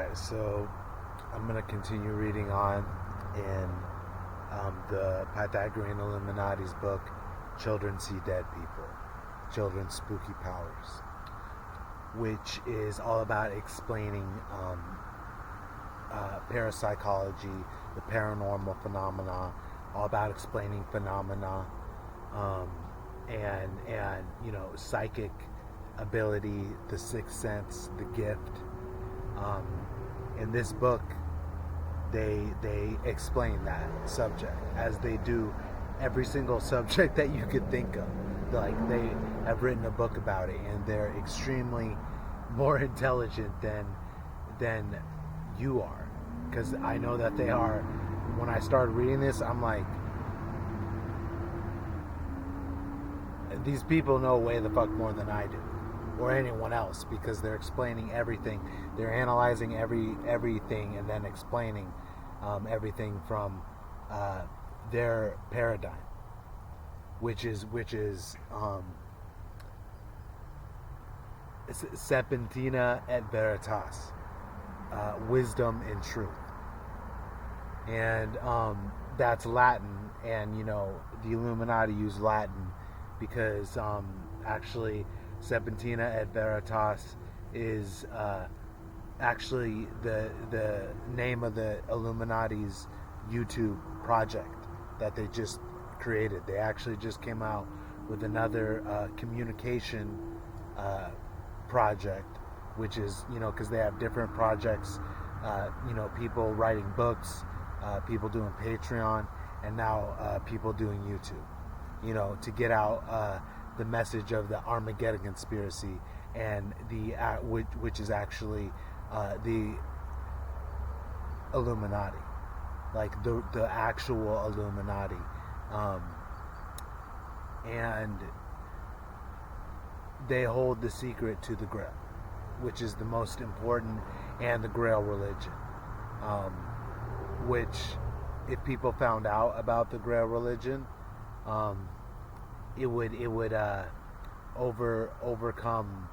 Alright, so I'm going to continue reading on in the Pythagorean Illuminati's book, Children See Dead People, Children's Spooky Powers, which is all about explaining parapsychology, the paranormal phenomena, all about explaining phenomena, and psychic ability, the sixth sense, the gift. In this book, they explain that subject as they do every single subject that you could think of. Like, they have written a book about it, and they're extremely more intelligent than you are, because I know that they are. When I started reading this, I'm like, these people know way the fuck more than I do, or anyone else, because they're explaining everything. They're analyzing everything and then explaining everything from their paradigm, which is Serpentina et Veritas, wisdom and truth, and that's Latin, and the Illuminati use Latin because actually Serpentina et Veritas is actually the name of the Illuminati's YouTube project that they just created. They actually just came out with another communication project, which is, because they have different projects, people writing books, people doing Patreon, and now people doing YouTube, to get out the message of the Armageddon conspiracy, and which is actually the Illuminati, like the actual Illuminati, and they hold the secret to the Grail, which is the most important, and the Grail religion, which, if people found out about the Grail religion, it would overcome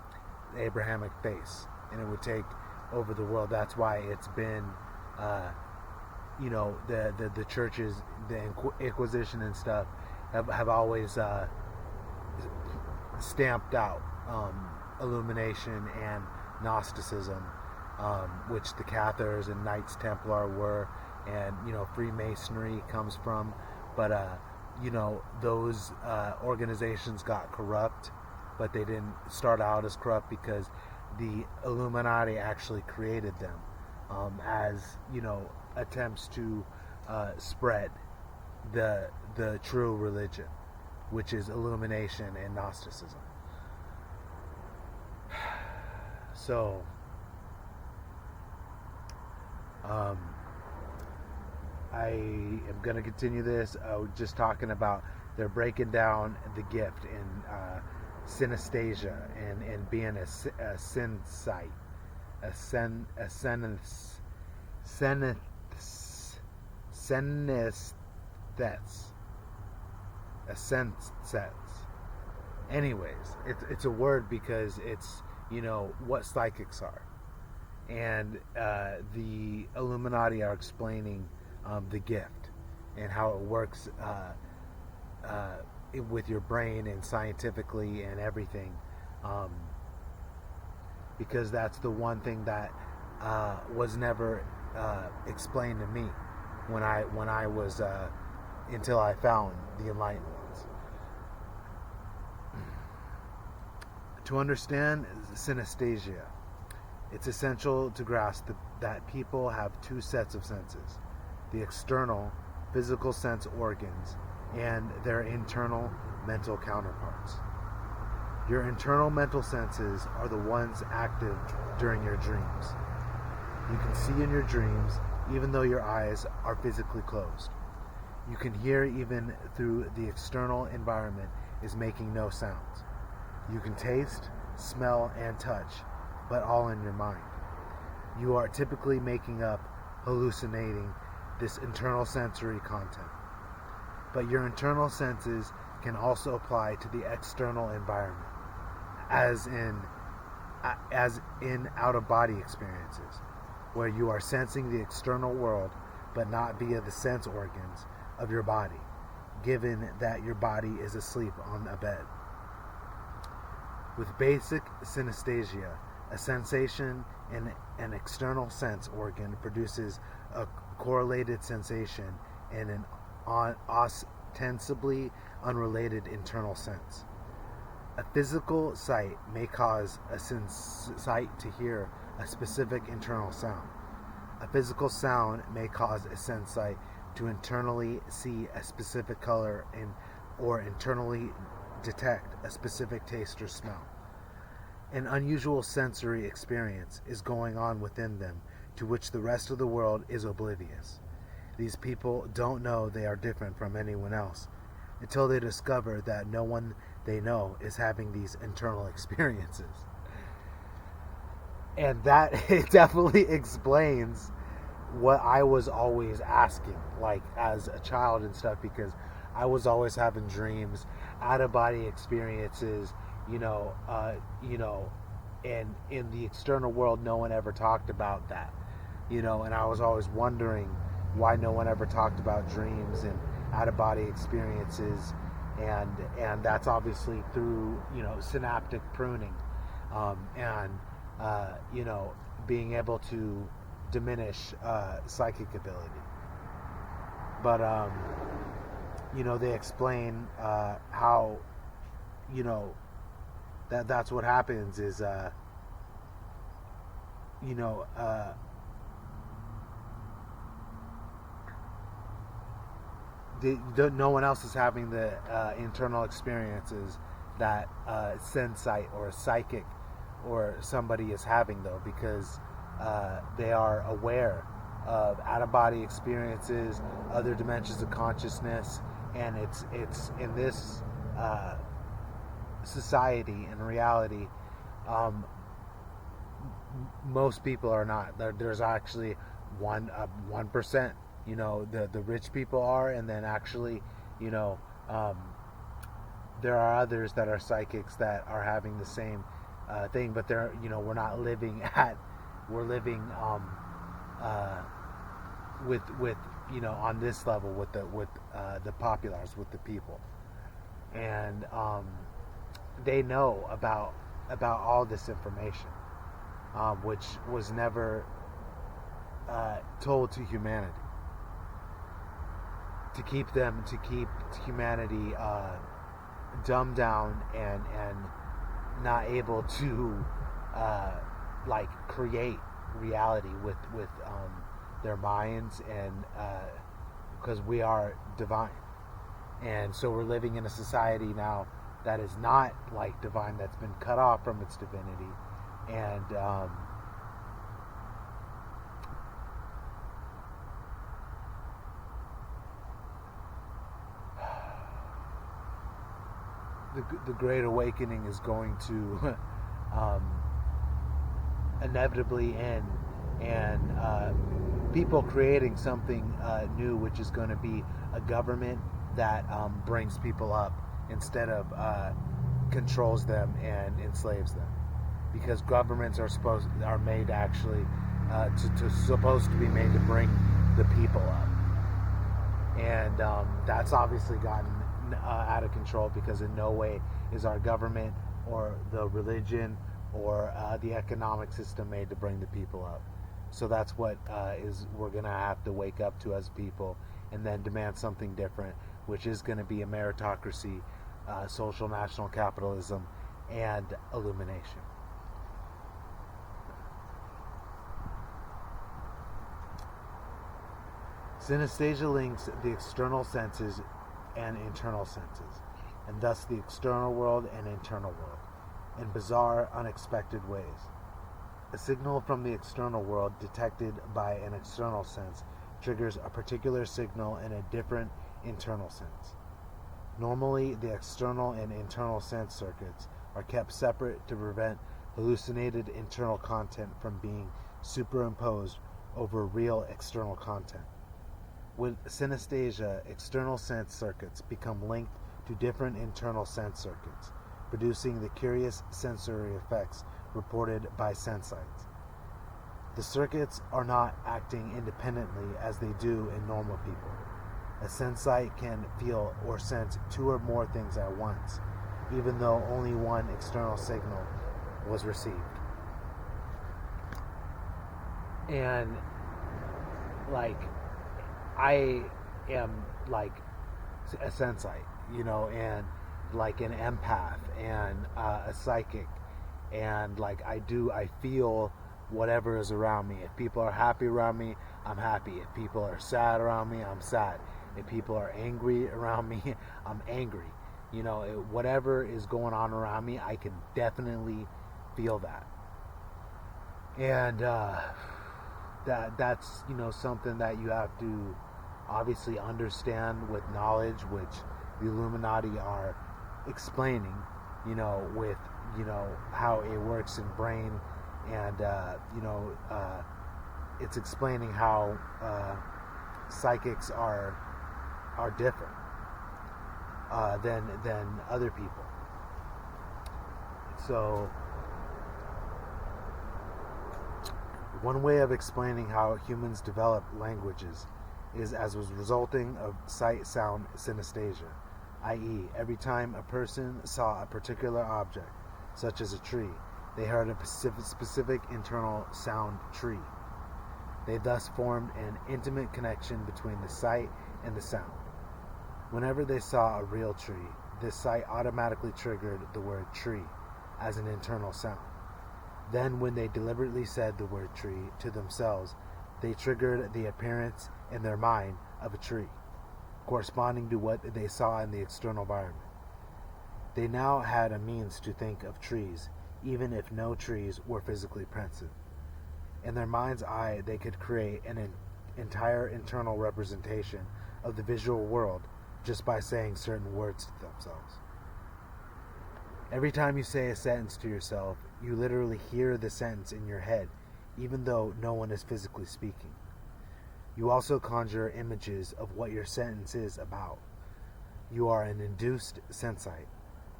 the Abrahamic faith, and it would take over the world. That's why it's been, the churches, the Inquisition and stuff, have always stamped out Illumination and Gnosticism, which the Cathars and Knights Templar were, and Freemasonry comes from, but those organizations got corrupt, but they didn't start out as corrupt because the Illuminati actually created them as attempts to spread the true religion, which is Illumination and Gnosticism. So I am going to continue this. Just talking about, they're breaking down the gift in synesthesia and being a synsight, a sense. Anyways, it's a word because it's what psychics are, and the Illuminati are explaining the gift and how it works with your brain and scientifically and everything, because that's the one thing that was never explained to me when I was until I found the Enlightened Ones. To understand synesthesia, it's essential to grasp that people have two sets of senses: the external, physical sense organs, and their internal mental counterparts. Your internal mental senses are the ones active during your dreams. You can see in your dreams even though your eyes are physically closed. You can hear even through the external environment is making no sounds. You can taste, smell, and touch, but all in your mind. You are typically making up, hallucinating this internal sensory content. But your internal senses can also apply to the external environment, as in out-of-body experiences. where you are sensing the external world, but not via the sense organs of your body, given that your body is asleep on a bed. With basic synesthesia, a sensation in an external sense organ produces a correlated sensation in an ostensibly unrelated internal sense. A physical sight may cause a sight to hear a specific internal sound. A physical sound may cause a sense sight to internally see a specific color or internally detect a specific taste or smell. An unusual sensory experience is going on within them to which the rest of the world is oblivious. These people don't know they are different from anyone else until they discover that no one they know is having these internal experiences. And that it definitely explains what I was always asking, like as a child and stuff, because I was always having dreams, out-of-body experiences, and in the external world, no one ever talked about that, and I was always wondering why no one ever talked about dreams and out-of-body experiences, and that's obviously through, synaptic pruning, and being able to diminish psychic ability. But they explain how that's what happens is no one else is having the internal experiences that sensite or psychic or somebody is having, though, because they are aware of out-of-body experiences, other dimensions of consciousness, and it's in this society and reality. Most people are not. There's actually 1%. The rich people are, and then actually, there are others that are psychics that are having the same thing, but they're, we're not living at. We're living with on this level with the populace, with the people, and they know about all this information, which was never told to humanity, to keep humanity dumbed down and not able to create reality with their minds, and because we are divine, and so we're living in a society now that is not like divine, that's been cut off from its divinity, and the Great Awakening is going to inevitably end, and people creating something new, which is going to be a government that brings people up instead of controls them and enslaves them, because governments are made actually supposed to be made to bring the people up, and that's obviously gotten out of control, because in no way is our government or the religion or the economic system made to bring the people up. So that's what we're going to have to wake up to as people, and then demand something different, which is going to be a meritocracy, social national capitalism, and illumination. Synesthesia links the external senses and internal senses, and thus the external world and internal world, in bizarre, unexpected ways. A signal from the external world detected by an external sense triggers a particular signal in a different internal sense. Normally, the external and internal sense circuits are kept separate to prevent hallucinated internal content from being superimposed over real external content. With synesthesia, external sense circuits become linked to different internal sense circuits, producing the curious sensory effects reported by sensites. The circuits are not acting independently as they do in normal people. A sensite can feel or sense two or more things at once, even though only one external signal was received. And like, I am like a sensite, and like an empath and a psychic, and like I feel whatever is around me. If people are happy around me, I'm happy. If people are sad around me, I'm sad. If people are angry around me, I'm angry. Whatever is going on around me, I can definitely feel that. And that's something that you have to obviously understand with knowledge, which the Illuminati are explaining, with how it works in brain, and it's explaining how psychics are different than other people. So one way of explaining how humans develop languages is as was resulting of sight-sound synesthesia, i.e., every time a person saw a particular object, such as a tree, they heard a specific internal sound tree. They thus formed an intimate connection between the sight and the sound. Whenever they saw a real tree, this sight automatically triggered the word tree as an internal sound. Then, when they deliberately said the word tree to themselves, they triggered the appearance in their mind of a tree, corresponding to what they saw in the external environment. They now had a means to think of trees, even if no trees were physically present. In their mind's eye, they could create an entire internal representation of the visual world just by saying certain words to themselves. Every time you say a sentence to yourself, you literally hear the sentence in your head, even though no one is physically speaking. You also conjure images of what your sentence is about. You are an induced sensite.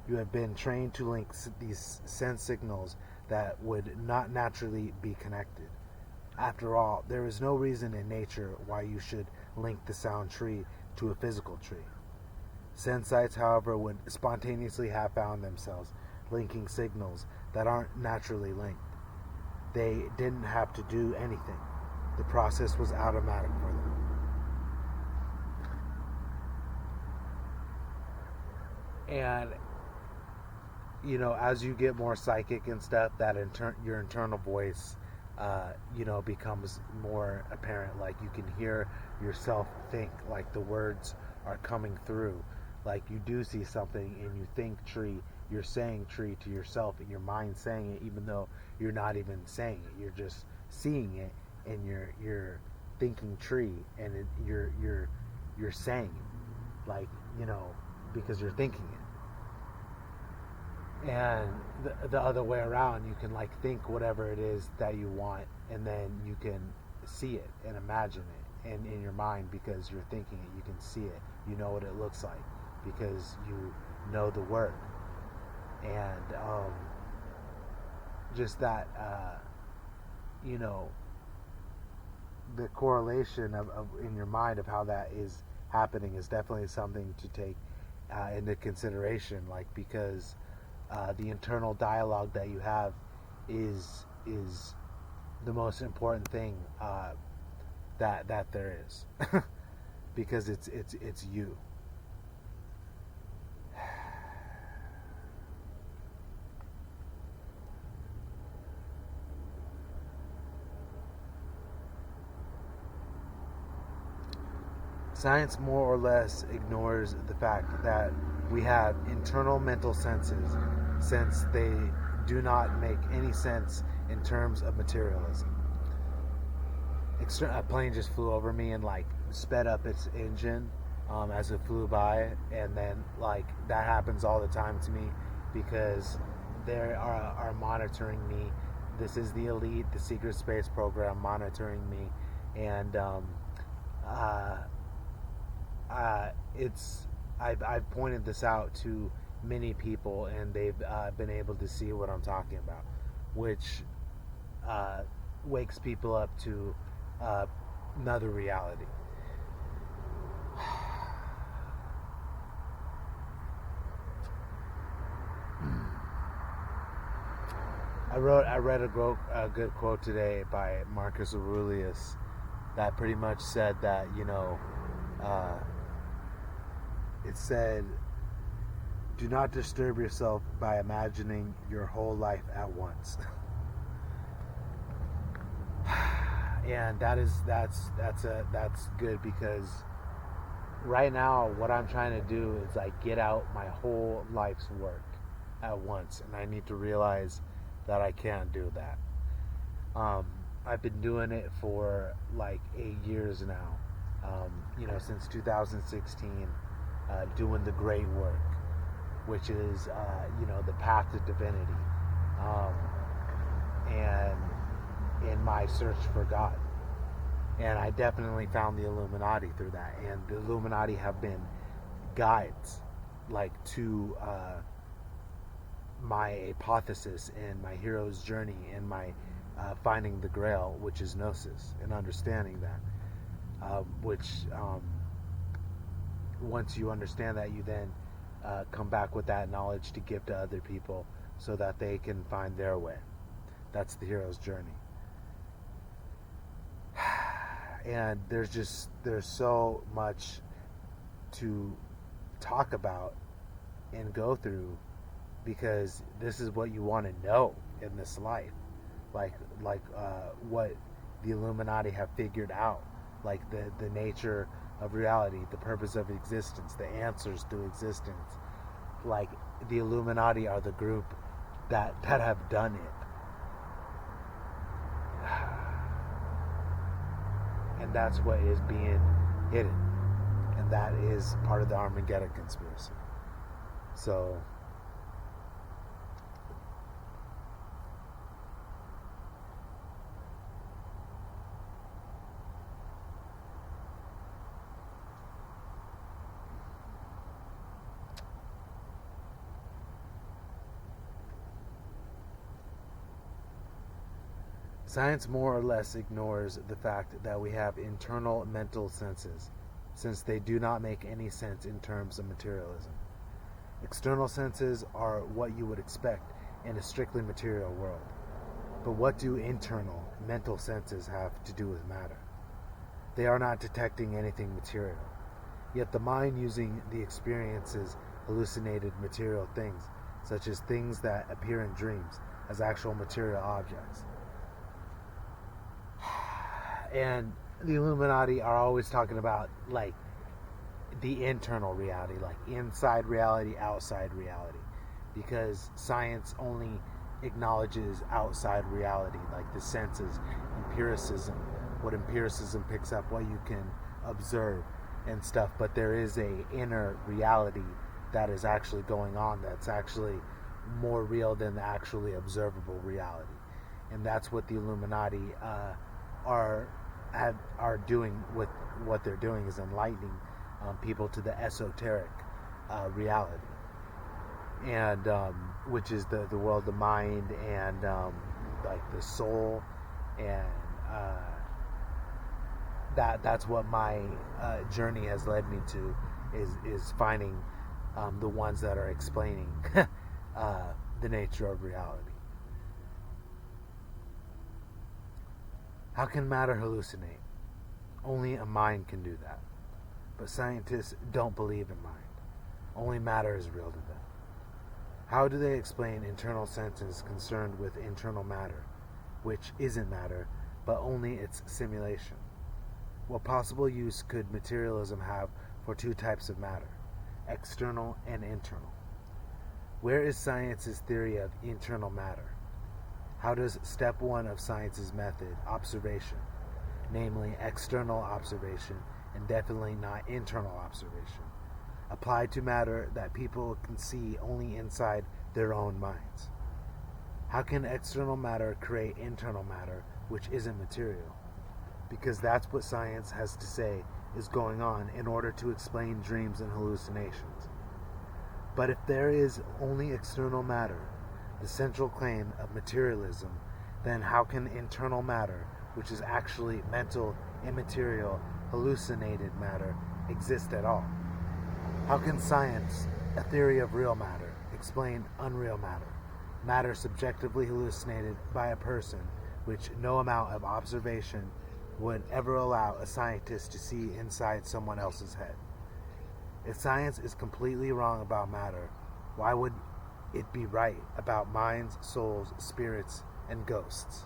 You have been trained to link these sense signals that would not naturally be connected. After all, there is no reason in nature why you should link the sound tree to a physical tree. Sensites, however, would spontaneously have found themselves linking signals that aren't naturally linked. They didn't have to do anything. The process was automatic for them. And, as you get more psychic and stuff, that your internal voice, becomes more apparent. Like, you can hear yourself think, like the words are coming through. Like, you do see something and you think tree, you're saying tree to yourself in your mind, saying it even though you're not even saying it. You're just seeing it, and you're thinking tree, and you're saying it, like, because you're thinking it. And the other way around, you can like think whatever it is that you want, and then you can see it and imagine it, and in your mind, because you're thinking it, you can see it. You know what it looks like because you know the word. And just that, the correlation of in your mind of how that is happening is definitely something to take into consideration. Like, because the internal dialogue that you have is the most important thing that there is, because it's you. Science more or less ignores the fact that we have internal mental senses, since they do not make any sense in terms of materialism. A plane just flew over me and like sped up its engine as it flew by, and then like that happens all the time to me because they are monitoring me. This is the elite, the secret space program monitoring me, and I've pointed this out to many people, and they've been able to see what I'm talking about, which wakes people up to uh, another reality. I read a good quote today by Marcus Aurelius that pretty much said that, uh, it said, "Do not disturb yourself by imagining your whole life at once." And that's good, because right now what I'm trying to do is like get out my whole life's work at once, and I need to realize that I can't do that. Um, I've been doing it for like 8 years now. Since 2016, doing the great work, which is the path to divinity, um, and in my search for God. And I definitely found the Illuminati through that. And the Illuminati have been guides, like, to my hypothesis and my hero's journey and my finding the Grail, which is Gnosis, and understanding that. Which, once you understand that, you then come back with that knowledge to give to other people so that they can find their way. That's the hero's journey. And there's so much to talk about and go through, because this is what you want to know in this life, like what the Illuminati have figured out, like the nature of reality, the purpose of existence, the answers to existence. Like, the Illuminati are the group that have done it. And that's what is being hidden. And that is part of the Armageddon conspiracy. So, science more or less ignores the fact that we have internal mental senses, since they do not make any sense in terms of materialism. External senses are what you would expect in a strictly material world. But what do internal mental senses have to do with matter? They are not detecting anything material. Yet the mind, using the experiences hallucinated material things, such as things that appear in dreams, as actual material objects. And the Illuminati are always talking about, like, the internal reality, like inside reality, outside reality, because science only acknowledges outside reality, like the senses, empiricism, what empiricism picks up, what you can observe and stuff. But there is a inner reality that is actually going on, that's actually more real than the actually observable reality. And that's what the Illuminati are doing. With what they're doing is enlightening people to the esoteric reality, and which is the world of mind, and like the soul, and that's what my journey has led me to, is finding the ones that are explaining the nature of reality. How can matter hallucinate? Only a mind can do that. But scientists don't believe in mind. Only matter is real to them. How do they explain internal senses concerned with internal matter, which isn't matter, but only its simulation? What possible use could materialism have for two types of matter, external and internal? Where is science's theory of internal matter? How does step one of science's method, observation, namely external observation and definitely not internal observation, apply to matter that people can see only inside their own minds? How can external matter create internal matter, which isn't material? Because that's what science has to say is going on in order to explain dreams and hallucinations. But if there is only external matter, the central claim of materialism then how can internal matter, which is actually mental, immaterial, hallucinated matter, exist at all? How can science, a theory of real matter, explain unreal matter, matter subjectively hallucinated by a person, which no amount of observation would ever allow a scientist to see inside someone else's head? If science is completely wrong about matter, why would it be right about minds, souls, spirits, and ghosts?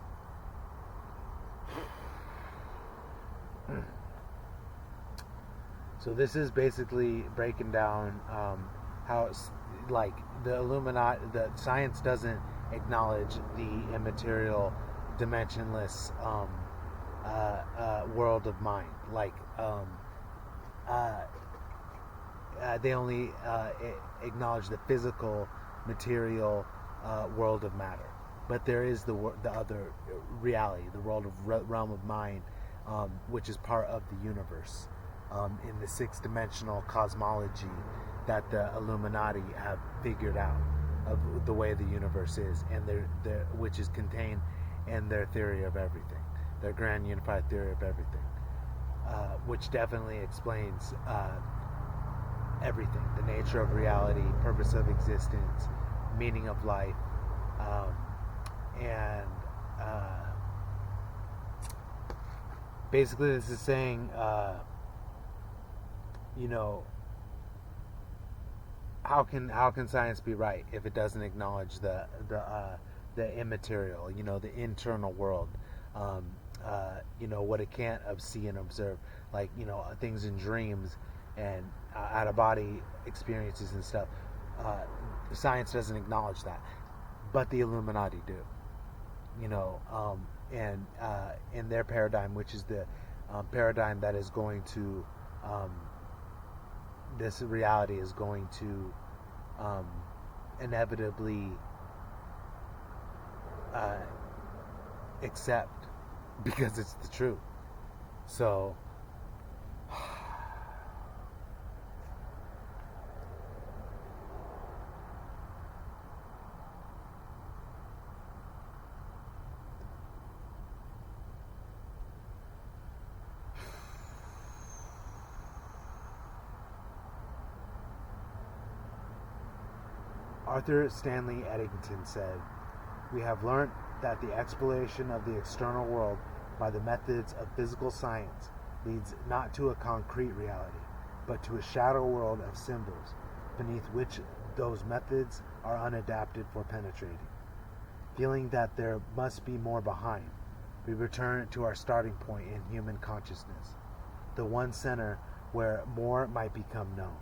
So this is basically breaking down how it's like the Illuminati, the science doesn't acknowledge the immaterial, dimensionless world of mind. Like they only acknowledge the physical, material world of matter. But there is the other reality, the world of realm of mind, which is part of the universe, in the six-dimensional cosmology that the Illuminati have figured out of the way the universe is, and which is contained in their theory of everything, their grand unified theory of everything, which definitely explains everything: the nature of reality, purpose of existence, meaning of life, and basically this is saying, how can science be right if it doesn't acknowledge the immaterial, the internal world, what it can't see and observe, like things in dreams and out of body experiences and stuff. Science doesn't acknowledge that, but the Illuminati do. And in their paradigm, which is the paradigm that is going to, this reality is going to inevitably accept, because it's the truth. So Arthur Stanley Eddington said, "We have learnt that the exploration of the external world by the methods of physical science leads not to a concrete reality, but to a shadow world of symbols, beneath which those methods are unadapted for penetrating. Feeling that there must be more behind, we return to our starting point in human consciousness, the one center where more might become known.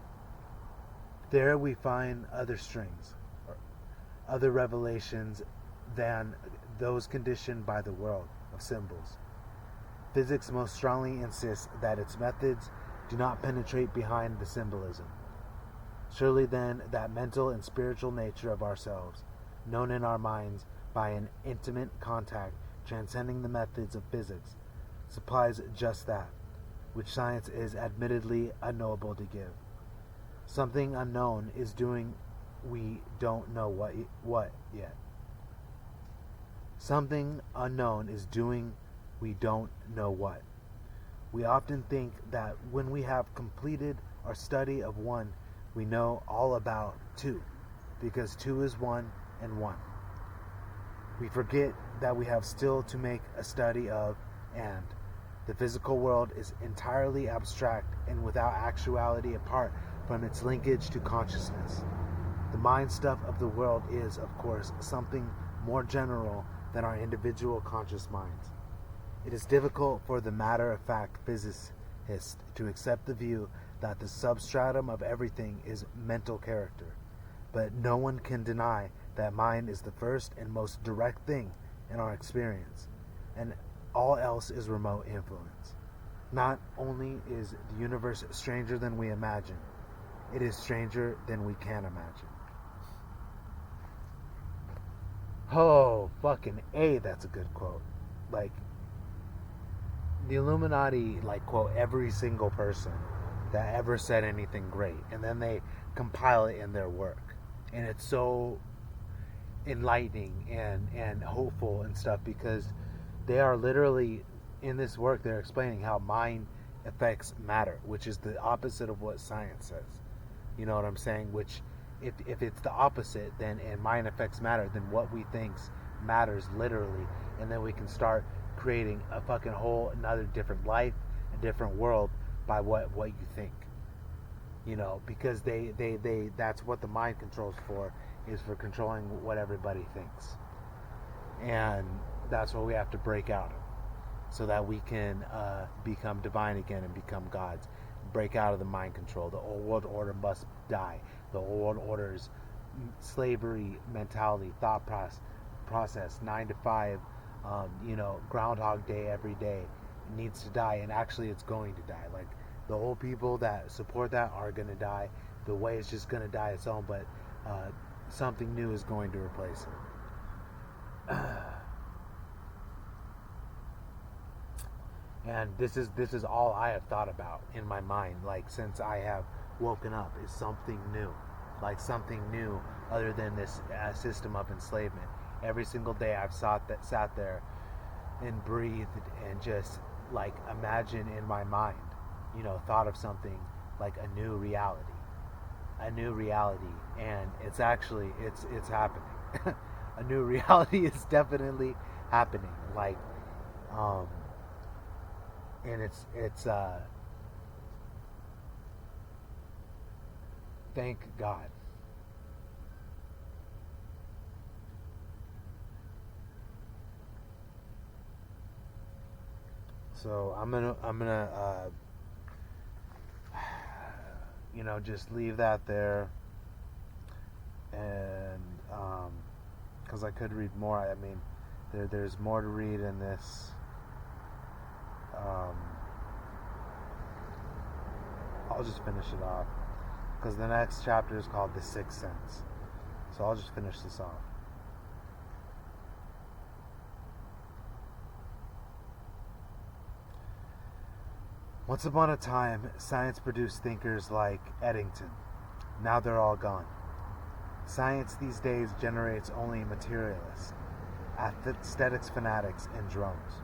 There we find other strings, other revelations than those conditioned by the world of symbols. Physics most strongly insists that its methods do not penetrate behind the symbolism. Surely then that mental and spiritual nature of ourselves, known in our minds by an intimate contact transcending the methods of physics, supplies just that, which science is admittedly unknowable to give. Something unknown is doing we don't know what yet. Something unknown is doing we don't know what. We often think that when we have completed our study of one, we know all about two, because two is one and one. We forget that we have still to make a study of, and the physical world is entirely abstract and without actuality apart from its linkage to consciousness. The mind stuff of the world is, of course, something more general than our individual conscious minds. It is difficult for the matter-of-fact physicist to accept the view that the substratum of everything is mental character, but no one can deny that mind is the first and most direct thing in our experience, and all else is remote influence. Not only is the universe stranger than we imagine, it is stranger than we can imagine." Oh, fucking A, that's a good quote. Like, the Illuminati, like, quote every single person that ever said anything great, and then they compile it in their work. And it's so, enlightening and hopeful and stuff, because they are literally in this work they're explaining how mind affects matter, which is the opposite of what science says. You know what I'm saying? Which, if it's the opposite, then and mind affects matter, then what we thinks matters literally, and then we can start creating a fucking whole another different life, a different world by what you think. You know, because they that's what the mind controls for, is for controlling what everybody thinks. And that's what we have to break out of, so that we can become divine again and become gods. Break out of the mind control. The old world order must die. The old world order's slavery mentality, thought process, 9 to 5, Groundhog Day every day, needs to die. And actually, it's going to die. Like, the old people that support that are going to die. The way is just going to die its own, but something new is going to replace it. And this is all I have thought about in my mind, like, since I have woken up, is something new, like something new other than this system of enslavement. Every single day I've sat there and breathed and just like imagine in my mind, thought of something like a new reality, and it's actually it's happening. A new reality is definitely happening, like, and it's thank God. So I'm gonna just leave that there, and because I could read more. I mean, there's more to read in this. I'll just finish it off, because the next chapter is called The Sixth Sense. So I'll just finish this off. Once upon a time, science produced thinkers like Eddington. Now they're all gone. Science these days generates only materialists, aesthetics fanatics, and drones.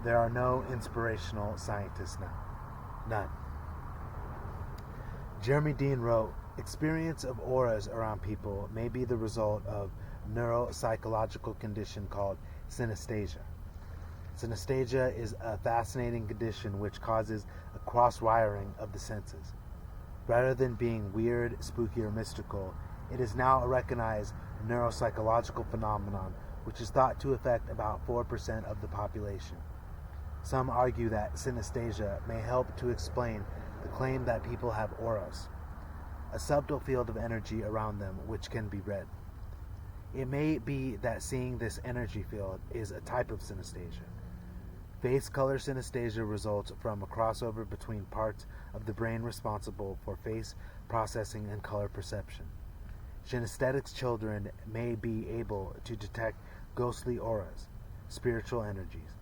There are no inspirational scientists now. None. Jeremy Dean wrote, "Experience of auras around people may be the result of a neuropsychological condition called synesthesia. Synesthesia is a fascinating condition which causes a cross-wiring of the senses. Rather than being weird, spooky, or mystical, it is now a recognized neuropsychological phenomenon which is thought to affect about 4% of the population. Some argue that synesthesia may help to explain the claim that people have auras, a subtle field of energy around them which can be read. It may be that seeing this energy field is a type of synesthesia. Face color synesthesia results from a crossover between parts of the brain responsible for face processing and color perception. Synesthetic children may be able to detect ghostly auras, spiritual energies,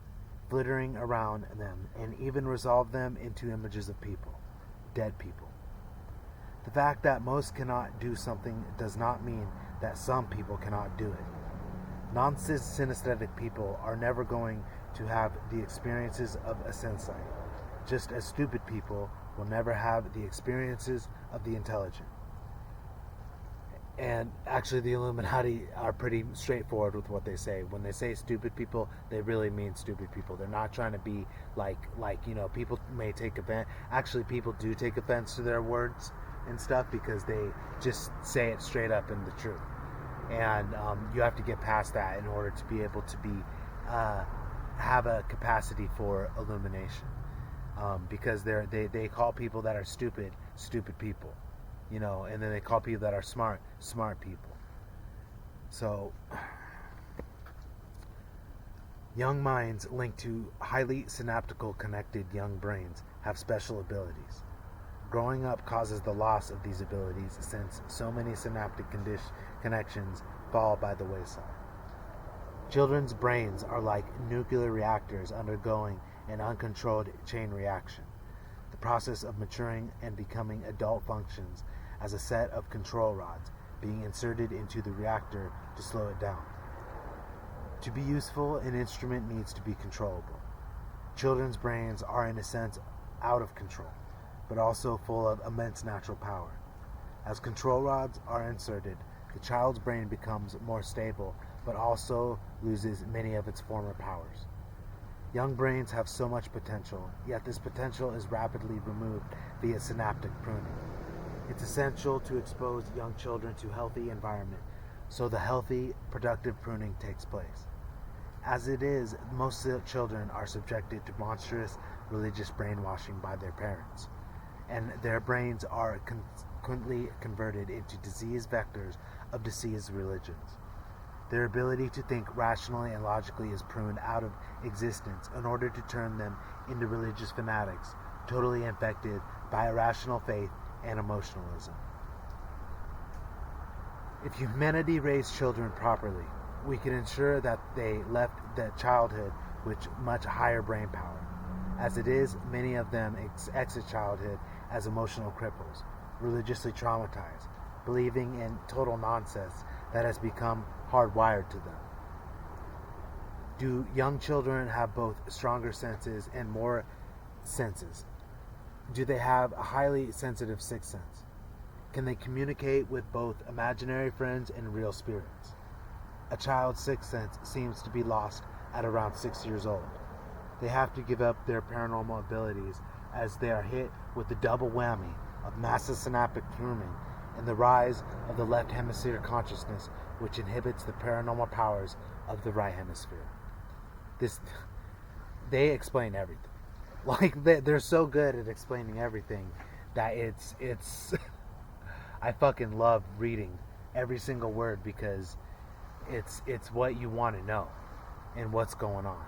flittering around them, and even resolve them into images of people, dead people. The fact that most cannot do something does not mean that some people cannot do it. Non-synesthetic people are never going to have the experiences of a sensei, just as stupid people will never have the experiences of the intelligent." And actually, the Illuminati are pretty straightforward with what they say. When they say stupid people, they really mean stupid people. They're not trying to be like people may take offense. Actually, people do take offense to their words and stuff because they just say it straight up in the truth. And you have to get past that in order to be able to be have a capacity for illumination. Because they call people that are stupid people. And then they call people that are smart people. So, young minds linked to highly synaptical connected young brains have special abilities. Growing up causes the loss of these abilities since so many synaptic connections fall by the wayside. Children's brains are like nuclear reactors undergoing an uncontrolled chain reaction. The process of maturing and becoming adult functions as a set of control rods being inserted into the reactor to slow it down. To be useful, an instrument needs to be controllable. Children's brains are, in a sense, out of control, but also full of immense natural power. As control rods are inserted, the child's brain becomes more stable, but also loses many of its former powers. Young brains have so much potential, yet this potential is rapidly removed via synaptic pruning. It's essential to expose young children to healthy environment, so the healthy, productive pruning takes place. As it is, most children are subjected to monstrous religious brainwashing by their parents, and their brains are consequently converted into disease vectors of diseased religions. Their ability to think rationally and logically is pruned out of existence in order to turn them into religious fanatics, totally infected by irrational faith and emotionalism. If humanity raised children properly, we can ensure that they left their childhood with much higher brain power. As it is, many of them exit childhood as emotional cripples, religiously traumatized, believing in total nonsense that has become hardwired to them. Do young children have both stronger senses and more senses? Do they have a highly sensitive sixth sense? Can they communicate with both imaginary friends and real spirits? A child's sixth sense seems to be lost at around 6 years old. They have to give up their paranormal abilities as they are hit with the double whammy of massive synaptic pruning and the rise of the left hemisphere consciousness, which inhibits the paranormal powers of the right hemisphere. They explain everything. Like, they're so good at explaining everything that it's I fucking love reading every single word, because it's what you want to know and what's going on.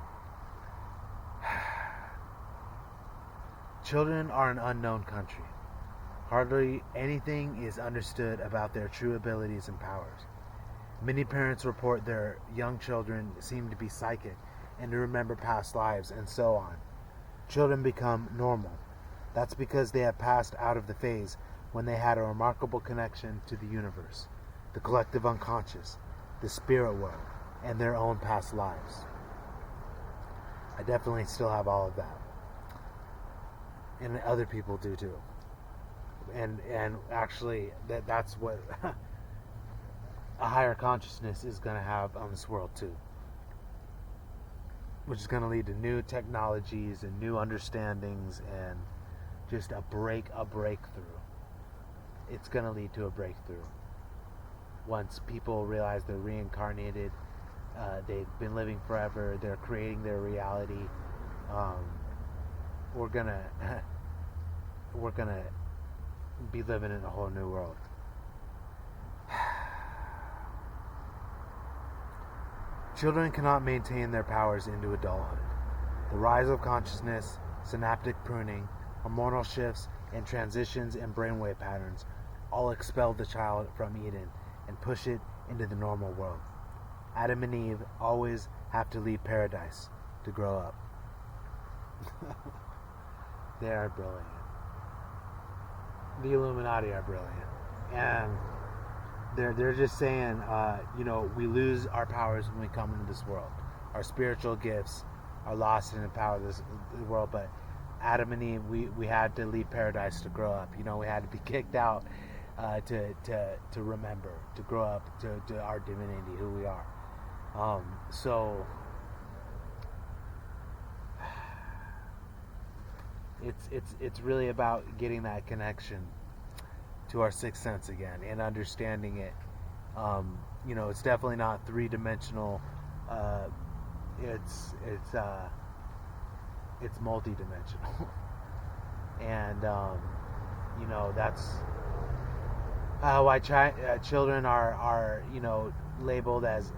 Children are an unknown country. Hardly anything is understood about their true abilities and powers. Many parents report their young children seem to be psychic and to remember past lives and so on. Children become normal. That's because they have passed out of the phase when they had a remarkable connection to the universe, the collective unconscious, the spirit world, and their own past lives. I definitely still have all of that. And other people do too. And actually that's what a higher consciousness is going to have on this world too. Which is going to lead to new technologies and new understandings and just a breakthrough. It's going to lead to a breakthrough. Once people realize they're reincarnated, they've been living forever, they're creating their reality, we're gonna be living in a whole new world. Children cannot maintain their powers into adulthood. The rise of consciousness, synaptic pruning, hormonal shifts, and transitions in brainwave patterns all expel the child from Eden and push it into the normal world. Adam and Eve always have to leave paradise to grow up. They are brilliant. The Illuminati are brilliant. And they're just saying, we lose our powers when we come into this world. Our spiritual gifts are lost in the power of this world. But Adam and Eve, we had to leave paradise to grow up. We had to be kicked out to remember, to grow up to our divinity, who we are. So it's really about getting that connection to our sixth sense again and understanding it. It's definitely not three-dimensional. It's multi-dimensional. And that's why children are labeled as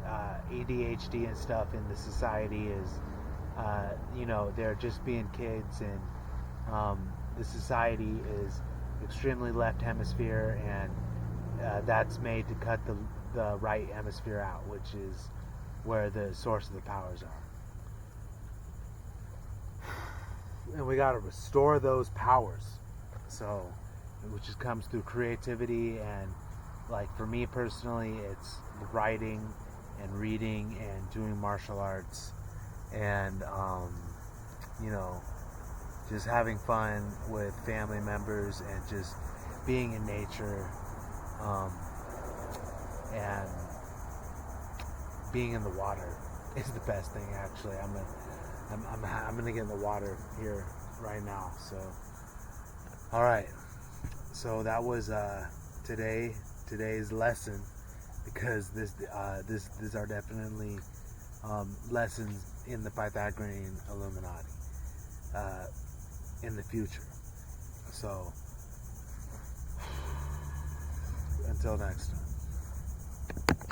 ADHD and stuff in the society is they're just being kids, and the society is extremely left hemisphere, and that's made to cut the right hemisphere out, which is where the source of the powers are. And we got to restore those powers, which just comes through creativity and like for me personally, it's writing and reading and doing martial arts and you know, just having fun with family members and just being in nature, and being in the water is the best thing. Actually, I'm gonna get in the water here right now. So, all right. So that was today's lesson, because these are definitely lessons in the Pythagorean Illuminati in the future. So until next time.